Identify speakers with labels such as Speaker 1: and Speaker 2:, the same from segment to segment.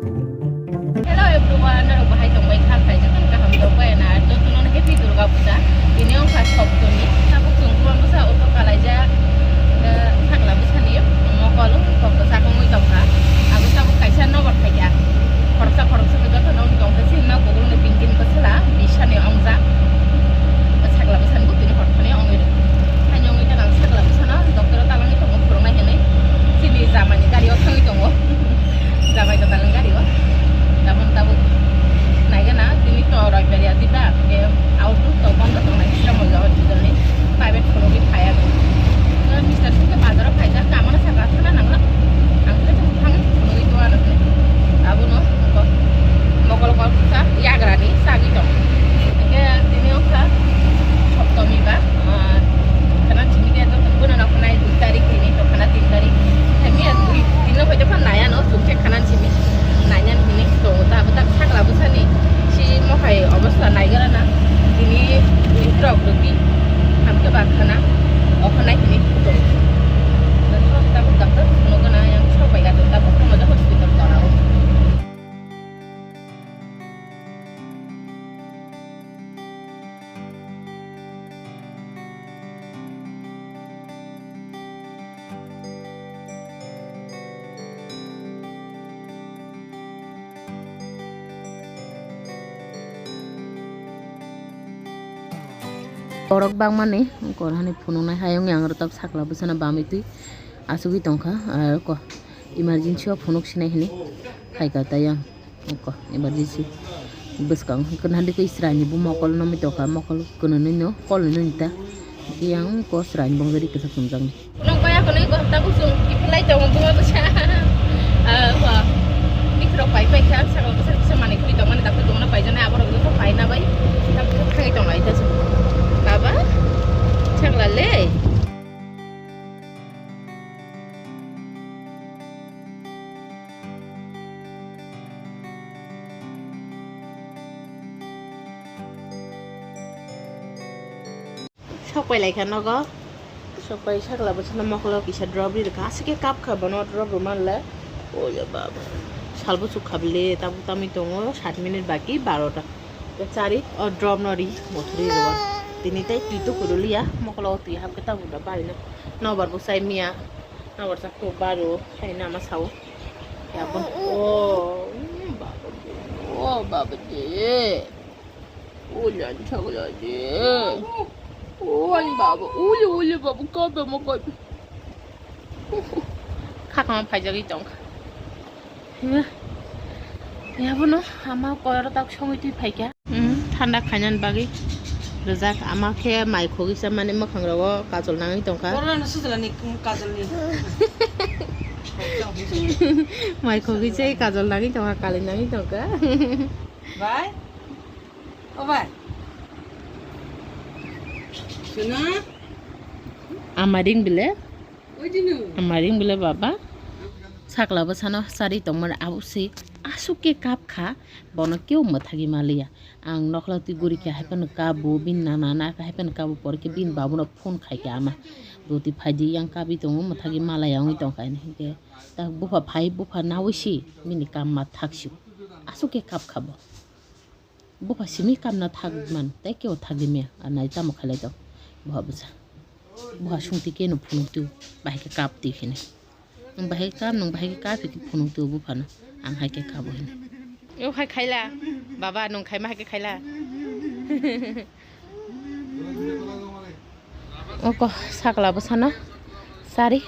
Speaker 1: Hello everyone, naro bahay tong bay kham khai jatan kaham do bay na to tunon happy Durga Puja. Ini ong khas Sabtuni. Sabu sungkuan busa auto kalaja sakla busa ni mo kolong ko sa ko muy tong ka. Aku sabu kaisa no bot khai ya. Khorsa ke joto no tong ka sin na ko ne pingkin ko sala bisa ne ongza. Sakla busa bu tini hot khane ong ire. Hanyong ita nang sakla busa na dokter talangi tong phurong na hene. Sini zamani gari o thangi tong. Zamai to talang gari o. Namun tahu naik na ini to orang beri ati ba ke auto to bond to naik sira mo jawab judul ni private phone bi khaya na mister sing ke bazar khaija kamana sa gathana nangla angkle to thang phone itu ana ne abu no ko mokol ko sa ya grani sagi to ke ini okha Saptami ba kana chini ke to guna na khana 2 tarik ini to khana 3 tarik kami 2 din ho je phan naya no sumche khana chimi nanyan ini to ta betak sakla busa ni si mo khai obostha naigara na ini trok rugi hamke bakhana okhana ini to ta doctor nogana yang sobai ga ta moja hospital tarao Orok bang mane ko hani phunung nai hayong yang rotab sakla busana bami tu asugi tongkha ar ko emergency of phunuk sinai hini khaika ta yang ko emergency buskang kun handi ko israni bu mokol no mi toka mokol kun no kol no nita yang ko sran bong dari ke samjang nong kaya ko nei ko ta ku sung iplai tong bu ma sa ko mikro pai pai kha sakla busa mane kuli tong mane ta tong na pai jana abor ko pai na bai ta khai tong lai ta Baba, sakla le. Sopai lai khan no sopai sakla busana moklo kisa drop ri ka asike kap khabano drop roman la o ya baba salbo su khable tabu tami tongo 7 minute baki 12 ta chari or drop nori mothri ro tinitai tuito kurulia mokolo tu hab kita udah balik no baru saya mia no baru satu baru saya nama sawo ya pun baba je ulan chakla je baba uli baba kabe mo kabe kakak pajagi tong ya pun no ama koyor tak songi tu paja ঠান্ডা খাইনান bagi Rezak amake mai khogi sa mane ma khangrawo kajol nangai tongka korana sujala ni kajol ni mai khogi chai kajol nangai tongka kali nangai tongka bye o bye suna amaring bile baba sakla basana sari tongmar abusi asuke kap kha bono keu mathagi malia ang nokla ti guri ke hapen ka bo bin na ka hapen ka bo por ke bin babu na phone khai ke ama roti phaji yang ka bi tong mathagi mala yang tong kai ni ke ta bufa phai bufa nawisi mini kam ma thaksu asuke kap khabo bufa simi kam na thak man te ke o thagi me anai ta mo khalai to buha buha sungti ke no phunu tu bai ke kap ti khine nung bai kam nung bai ke ka fi ke phunu tu bufa na ang hai ke kabo ni eu khai khaila baba nung khai ma ke khaila oko sakla busana sari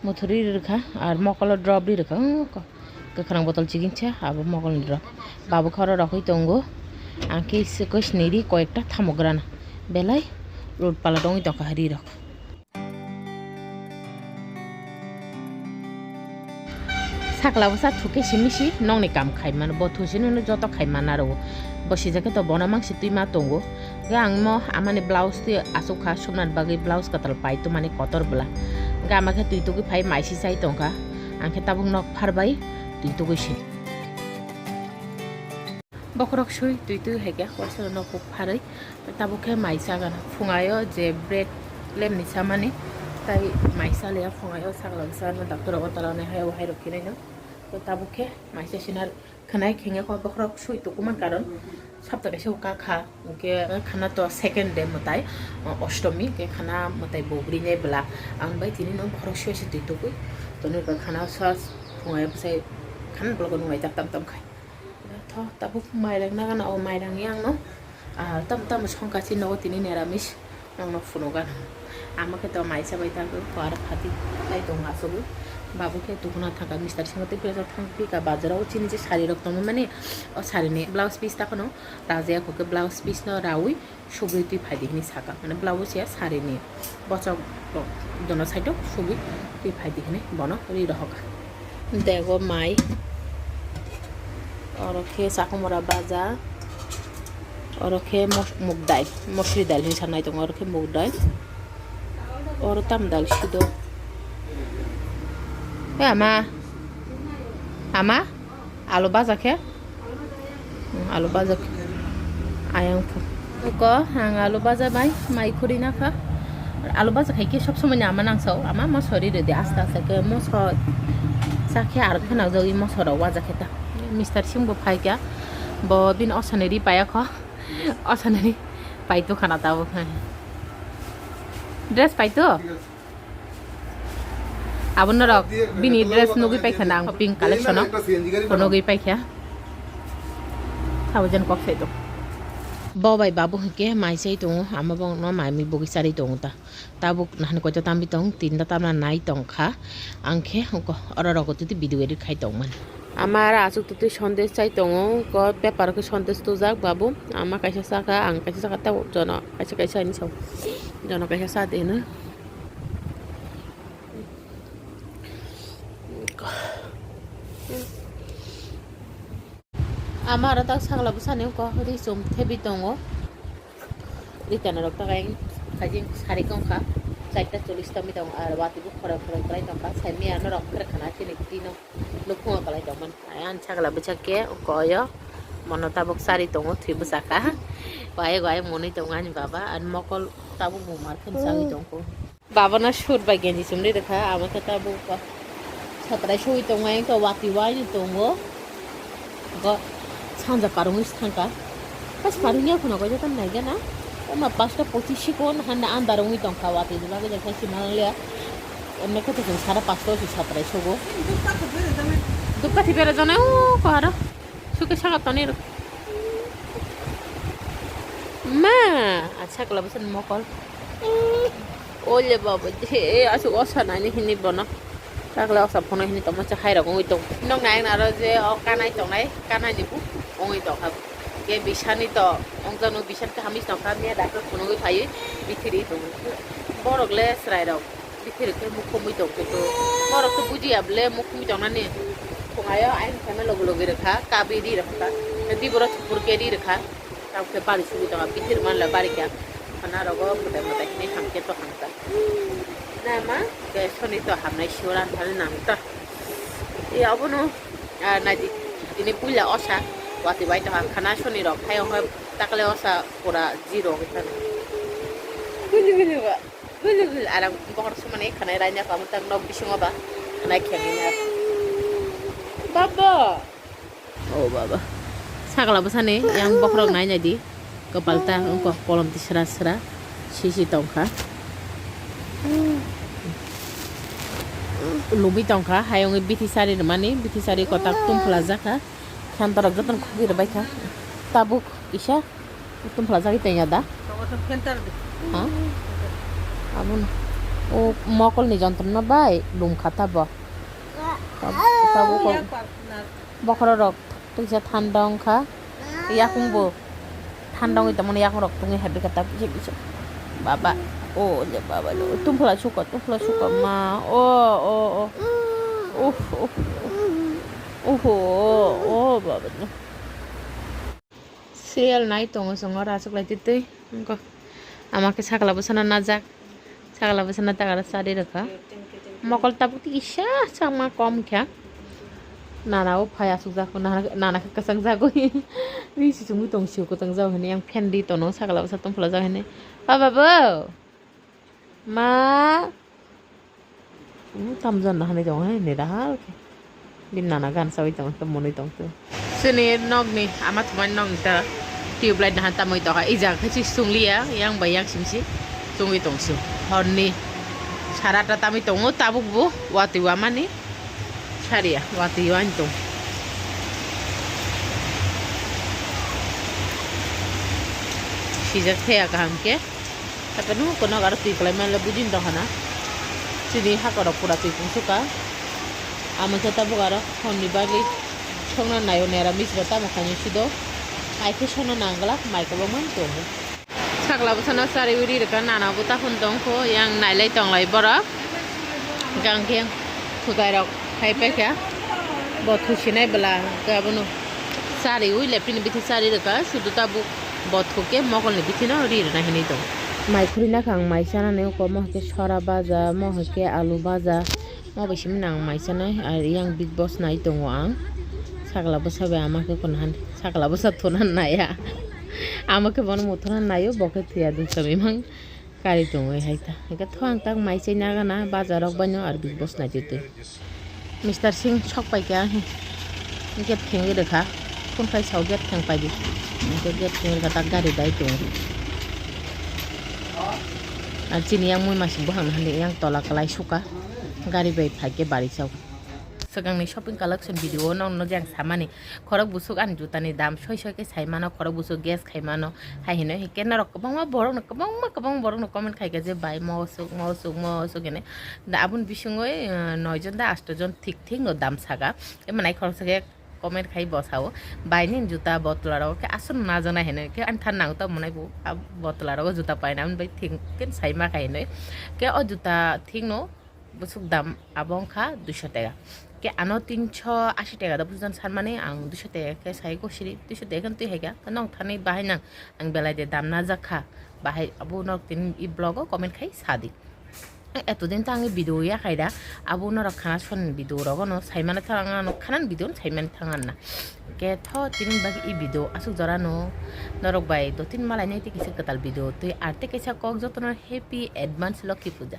Speaker 1: muthuri rikha ar mokolo drop ri rikha ko kakrang botol chigin cha abo mokol drop babu khara rakhoi tongo angke se kosh neri koyekta thamograna belai road pala dongi to kahari rak sakla busa thuke simisi nongni kam khai man bo thusinu no joto khai manaro bosi jake to bona mangsi tuima tongo gang mo amane blouse ti asukha sumnan bagi blouse katal pai to mane kotor bla ga amake tui to ki phai maisi sai tongka angke tabung nok pharbai tui to gosi bokrok sui tui tu hege horsel no ko pharai tabukhe maisa gan fungayo je bread lem ni samane tai maisa le fungayo sakla busa no doctor ko talane hayo hai rokhinai no তো তাবুকে মাইসে সিনার খানায় খেঙে কয় বখরক সুই তুকুমান কারণ সপ্তাহে সেও খা ওকে খানা তো সেকেন্ড ডে মতাই অষ্টমী কে খানা মতাই বগরি নেই বেলা আং বাই তিনি নো বখরক শুয়েছে তুই তুকুই তো নইবা খানা সস ফুঙায় বসাই খানা ব্লগ নুয়াই তাম তাম খাই थ ताबुक माइरं नागान औ माइरं yang no tam tam সংকাছি নগো তিনি নিরামিষ নং ফুনগান আমাকে তো মাইসা বাই থাকো আর খাতি তাই তো আসবো বাবুকে দুগুনা থাকা মিস্টার সঙ্গে পেয়ে থাকবি কা বাজারাও চিনি যে শাড়ি রক্তম মানে শাড়ি নিয়ে ব্লাউজ পিস তাকানো রাজিয়া কোকে ব্লাউজ পিস ন রাউই সবই তুই ফাইদি কিনি সাকা মানে ব্লাউজ ইয়া শাড়ি নিয়ে বচক দোনো সাইডও সবই তুই ফাইদি কিনে বন রি রহকা দেখো মাই অরখে চাকুমরা বাজা অরখে মুগ ডাইল মসুরি ডাইল হিসাব নাই তো অরখে মুগ ডাইল ওর তাম ডাল সিদ্ধ আমা আমা আলু বাজা খে আলু বাজা আয়াং ক আং আলু বাজা বাই মাই খুরি না খা আলু বাজা খাইকে সব সময় আমা নাংসাও আমা মসরি রেডি আস্তে আস্তে কে মসর সাখে আর খানা যাও ই মসরাও বাজা খেতা মিস্টার সিংবো ফাইকা ব বিন অসানেরি পায়া খ অসানেরি পাইতো খানা তাও ড্রেস পাইতো আবন রক বিনি ড্রেস নগি পাইখানা শপিং কালেকশন নগি পাইখা থাউজেন্ড কক সাইতো বাবাই বাবু হেকে মাইসাই দङ আমা বং ন মাইমি বগিসারি দङ তা তাবুক নাহান কয়টা তামবি দङ তিনটা তামনা নাই দংখা আংখে অর রগতুতি ভিডিও এডিট খাই দংমান আমার আজক তুই সন্দেশ চাই দङ ক পেপারকে সন্দেশ তো যাক বাবু আমা কাইসা সাকা আং কাইসা সাকা তা জন কাইসা কাইসা আনি সাও জন কাইসা সা দেন আমার তাক সাগলা বুসানে ক হরি সুম থেবি দङ রিটার্ন রক তাকাই খাইজিং সারি কংখা 4:40 তামি দङ আর বাতিবু খরা খরা করাই দংখা সাইমিয়া ন রক খরা খানা চিনি দিনো লুকুং কলাই দংমান আয়ান সাগলা বুসাকে কয় মন তাবক সারি দङ থ্রি বুসাকা গায়ে গায়ে মনি দङ আনি বাবা আর মকল তাবু বুমার খেন সাগি দংকো বাবা না সুর বাই গেঞ্জি সুমরি দেখা আমাকে তাবু ছাত্রাই সুই দङ আই তো বাতি ওয়াই দङ গ সানজা কারুং থাকা pas parunya kono ko jatan naga na oma 5:25 kon handa andarungi tong khawati dula ga jaka simalya emne ko to sara 500 satrai sogo dukka thi pera jana o kara suke saga tani ma acha kala basan mokol ole baba je asu osana ni hini bona takla osa phono hini to macha khaira ko to nong nai na ro je o kanai tong nai kanai ni bu ongoi to khab ke bisani to ongjano bisan ka hamis nokha me dakor kono goi phai bithiri to borokle srai rok bithiri ke mukhomui to ke to borok to buji able mukhomui to na ne khongaya ain kana logo logo rekha kabiri rekha di borok pur ke ri rekha taw ke bari sugi to bithir man la bari kya kana rogo mate mate ni hamke to hamta na ma ke soni to hamnai shoran thale nam ta e abono na di ini pula osa wati bai ta khana soni rok khai hoy takle osa pura zero hitan gulu arang bokor sumane khana raina kam tang nok bisingo ba khana khemi na baba oh baba sagala basane yang bokrok nai jadi kepalta engko kolom tisra-sra sisi tongkha lumi tongkha hayong bitisari mani bitisari kotak tumpla jaka kantor gatan khugir baikha tabuk isha tumpla jaki tenya da ha abun o mokol ni jantrona bai lum khata ba tabuk bokro rok tuja thandong kha yakungbo thandong itamon yakung rok tungi habi kata bisa baba oh ya baba lo tumpla suka ma oh baba serial nai tongo songo rasuk lai titui engko amake sakala busana najak sakala busana takara sari rakha mokol tabuk isha sama kom kya nana o phaya sujak nana kasang jago ri si sungu tong siu ko tang jaw hene yang fendi tono sakala busa tong phla jaw hene baba bo ma tamjan na hane jong hene dahal dim nana gan sawi tong to monoi tong to sini nog ni amat man nong ta tubelight na hanta moi to ka ija khachi sunglia yang bayang simsi sungi tong su horni sarata tami tongo tabuk bu wati wamani saria wati wan tong sijak thea kaham ke tapi nu kono gar tui klai man lebudin do hana sini hakoro pura tui pung suka amata tabu gara honni bagi songna nayo nera mis bata makanya sido ai ke sona nangla mai ko man to sakla busana sari wiri rekan nana buta hundong ko yang nailai tong lai bora gang keng sukai rok hai pe kya bot khusinai bela ka bunu sari ui lepin bithi sari reka sudu tabu bot ke mokol ni bithi na ri na hini to mai khurina khang mai sana ne ko mo ke sora baja mo ke alu baja mo besim nang mai sana ar yang big boss nai tongo ang sakla busabe amake konhan sakla busa thonan naya amake bon muthonan nayo boke thia dun sami mang kari tongo haita eka thoang tak mai chai na gana bajarok banyo ar big boss nai jete Mr. Singh sok pai kya get khengi dekha kun khai sau get khang pai di get khengi ka tak gari dai tongo আর চিনি yang mui masih buhang handi yang tolak kalai suka gari bai phage bari sau segang ni shopping collection video nong no jang samani khorok busuk an jutani dam soi ke saimano khorok busuk gas khaimano hai hino hikena rok bangma borok no kabang borok no comment khai ge je bai mo suk ene da abun bisungoi 9 jon da 8 jon ঠিক no dam saga emanai khorok sage comment khai bosao bainin juta botlara ke asun na jana hene ke an than nang to monai bu botlara ko juta paina bai thing ken saima khai noi ke o juta thing no busuk dam abong kha 200 টাকা ke ano 380 টাকা da bujan sarmane ang 200 টাকা ke sai ko siri 200 টাকা kan tu hega kanong thani bahai nang ang belai de dam na jakha bahai abu nok tin I blog comment khai sadi এতদিন তো আমি video ইয়া খাইরা আবু নরক খানা শোন video রগনো সাইমানে থাঙা ন খানান video সাইমানে থাঙান না কে থ তিন বাকি ই ভিডিও আসুক জরানো নরক বাই দো তিন মালাই নেতি কিছু কতাল ভিডিও তুই আরতে কেসা কক যতন হ্যাপি অ্যাডভান্স লক্ষ্মী পূজা